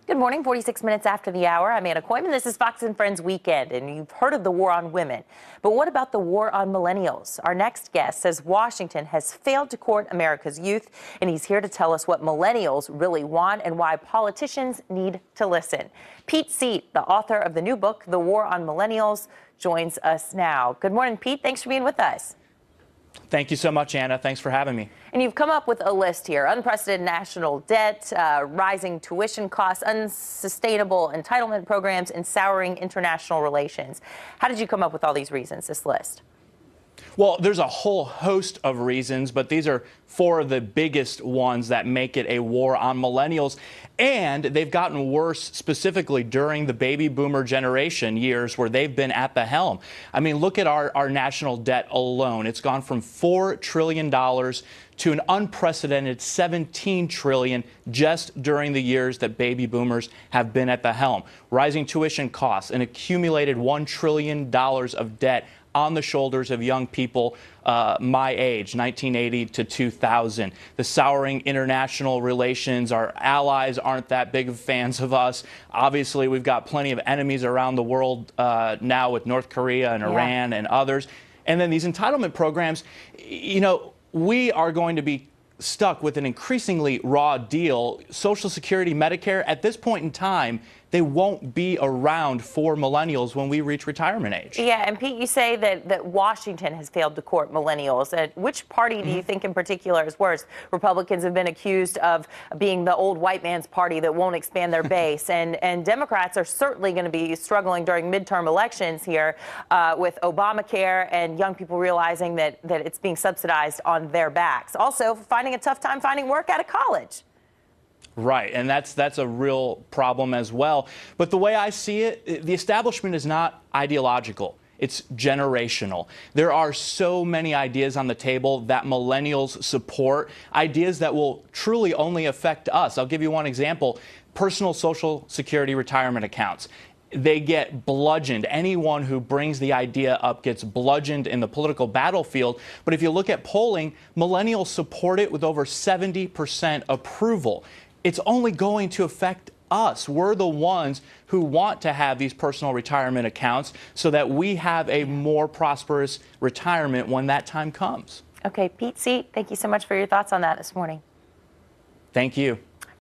Good morning, 46 minutes after the hour. I'm Anna Koyman. This is Fox and Friends Weekend, and you've heard of the war on women. But what about the war on millennials? Our next guest says Washington has failed to court America's youth, and he's here to tell us what millennials really want and why politicians need to listen. Pete Seat, the author of the new book, The War on Millennials, joins us now. Good morning, Pete. Thanks for being with us. Thank you so much, Anna. Thanks for having me. And you've come up with a list here: unprecedented national debt, rising tuition costs, unsustainable entitlement programs, and souring international relations. How did you come up with all these reasons, this list? Well, there's a whole host of reasons, but these are four of the biggest ones that make it a war on millennials. And they've gotten worse specifically during the baby boomer generation years where they've been at the helm. I mean, look at our national debt alone. It's gone from $4 trillion to an unprecedented $17 trillion just during the years that baby boomers have been at the helm. Rising tuition costs, an accumulated $1 trillion of debt on the shoulders of young people my age, 1980 to 2000. The souring international relations. Our allies aren't that big of fans of us. Obviously, we've got plenty of enemies around the world now with North Korea and Iran and others. And then these entitlement programs, you know, we are going to be stuck with an increasingly raw deal. Social Security, Medicare, at this point in time, they won't be around for millennials when we reach retirement age. Yeah, and Pete, you say that Washington has failed to court millennials. Which party do you think in particular is worse? Republicans have been accused of being the old white man's party that won't expand their base, and Democrats are certainly going to be struggling during midterm elections here with Obamacare and young people realizing that it's being subsidized on their backs. Also, finding a tough time finding work out of college. Right, and that's a real problem as well. But the way I see it, the establishment is not ideological. It's generational. There are so many ideas on the table that millennials support, ideas that will truly only affect us. I'll give you one example: personal Social Security retirement accounts. They get bludgeoned. Anyone who brings the idea up gets bludgeoned in the political battlefield. But if you look at polling, millennials support it with over 70% approval. It's only going to affect us. We're the ones who want to have these personal retirement accounts so that we have a more prosperous retirement when that time comes. Okay, Pete Seat, thank you so much for your thoughts on that this morning. Thank you.